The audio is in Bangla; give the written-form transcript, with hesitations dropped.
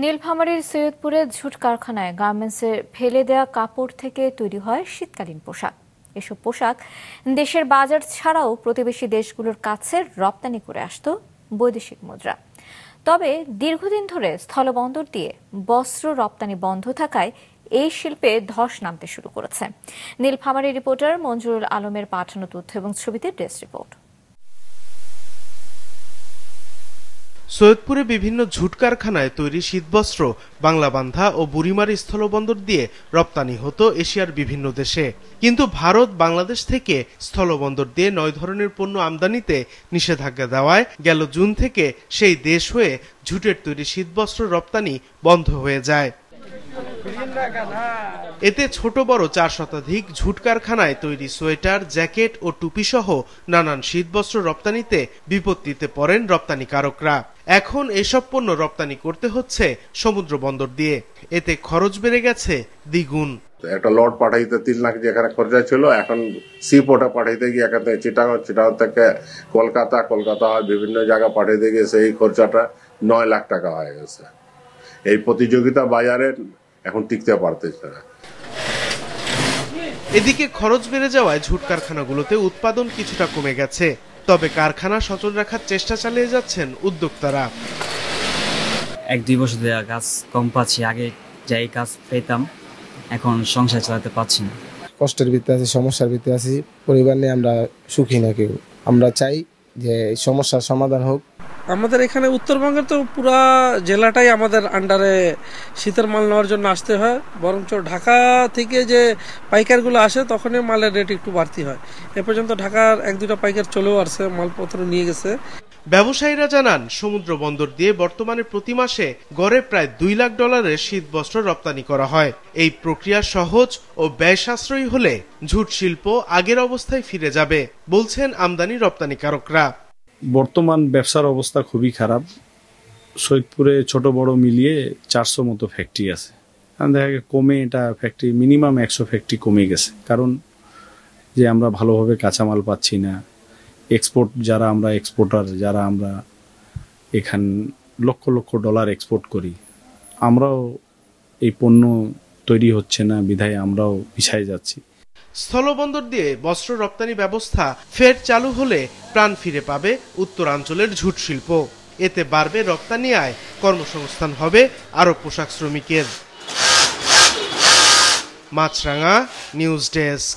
নীলফামারীর সৈয়দপুরে ঝুট কারখানায় গার্মেন্টসে ফেলে দেয়া কাপড় থেকে তৈরি হয় শীতকালীন পোশাক। এসব পোশাক দেশের বাজার ছাড়াও প্রতিবেশী দেশগুলোর কাছে রপ্তানি করে আসতো বৈদেশিক মুদ্রা। তবে দীর্ঘদিন ধরে স্থলবন্দর দিয়ে বস্ত্র রপ্তানি বন্ধ থাকায় এই শিল্পে ধস নামতে শুরু করেছে। নীলফামারী রিপোর্টার মঞ্জুরুল আলমের পাঠানো তথ্য এবং ছবিতে ডেস্ক রিপোর্ট। সৈয়দপুরে বিভিন্ন ঝুট কারখানায় তৈরি শীতবস্ত্র বাংলাবান্ধা ও বুড়িমারী স্থলবন্দর দিয়ে রপ্তানি হতো এশিয়ার বিভিন্ন দেশে। কিন্তু ভারত বাংলাদেশ থেকে স্থলবন্দর দিয়ে 9 ধরনের পণ্য আমদানিতে নিষেধাজ্ঞা দেওয়ায় গেল জুন থেকে সেই দেশ হয়ে ঝুটের তৈরি শীতবস্ত্র রপ্তানি বন্ধ হয়ে যায়। এতে ছোট বড় 4 শতাধিক ঝুট কারখানায় তৈরি সোয়েটার, জ্যাকেট ও টুপি সহ নানান শীতবস্ত্র রপ্তানিতে বিপত্তিতে পড়েন রপ্তানিকারকরা। এখন এসব পণ্য রপ্তানি করতে হচ্ছে সমুদ্র বন্দর দিয়ে। এতে খরচ বেড়ে গেছে দ্বিগুণ। একটা লট পাঠাইতে 3 লাখ যেখানে খরচা ছিল, এখন সি পোর্টে পাঠাইতে গিয়ে এখান থেকে চিটাগাং থেকে কলকাতা হয় বিভিন্ন জায়গা পাঠাইতে গিয়ে সেই খরচাটা 9 লাখ টাকা হয়ে গেছে। এই প্রতিযোগিতা বাজারে এখন টিকতে পারতেছে না। এদিকে খরচ বেড়ে যাওয়ায় ঝুট কারখানাগুলোতে উৎপাদন কিছুটা কমে গেছে। তবে কারখানা সচল রাখার চেষ্টা চালিয়ে যাচ্ছেন উদ্যোক্তারা। 1-2 বছর ধরে কাজ কম পাচ্ছি, আগে যাই কাজ পেতাম, এখন সংসার চালাতে পারছি না। কষ্টের ভিতরে আছি, সমস্যার ভিতরে আছি, পরিবার নিয়ে আমরা সুখী না কেউ। আমরা চাই যে এই সমস্যার সমাধান হোক। আমাদের এখানে উত্তরবঙ্গের তো পুরা জেলাটাই আমাদের আন্ডারে শীতের মাল নেওয়ার জন্য আসতে হয়, বরঞ্চ ঢাকা থেকে যে পাইকারগুলো আসে তখনই মালের রেট একটু বাড়তি হয়। এ পর্যন্ত ঢাকার 1-2টা পাইকার চলেও আসছে, মালপত্র নিয়ে গেছে। ব্যবসায়ীরা জানান, সমুদ্র বন্দর দিয়ে বর্তমানে প্রতি মাসে গড়ে প্রায় $2 লাখ শীতবস্ত্র রপ্তানি করা হয়। এই প্রক্রিয়া সহজ ও ব্যয় সাশ্রয়ী হলে ঝুট শিল্প আগের অবস্থায় ফিরে যাবে বলছেন আমদানি রপ্তানিকারকরা। বর্তমান ব্যবসার অবস্থা খুবই খারাপ। সৈয়দপুরে ছোট বড় মিলিয়ে 400 মতো ফ্যাক্টরি আছে। দেখা যায় কমে এটা ফ্যাক্টরি মিনিমাম 100 ফ্যাক্টরি কমে গেছে। কারণ যে আমরা ভালোভাবে কাঁচামাল পাচ্ছি না। এক্সপোর্ট যারা আমরা এক্সপোর্টার, যারা আমরা এখান লক্ষ লক্ষ ডলার এক্সপোর্ট করি, আমরাও এই পণ্য তৈরি হচ্ছে না বিধায় আমরাও পিছায় যাচ্ছি। স্থলবন্দর দিয়ে বস্ত্র রপ্তানি ব্যবস্থা ফের চালু হলে প্রাণ ফিরে পাবে উত্তরাঞ্চলের ঝুট শিল্প। এতে বাড়বে রপ্তানি আয়, কর্মসংস্থান হবে আরো পোশাক শ্রমিকের। মাছরাঙা নিউজ ডেস্ক।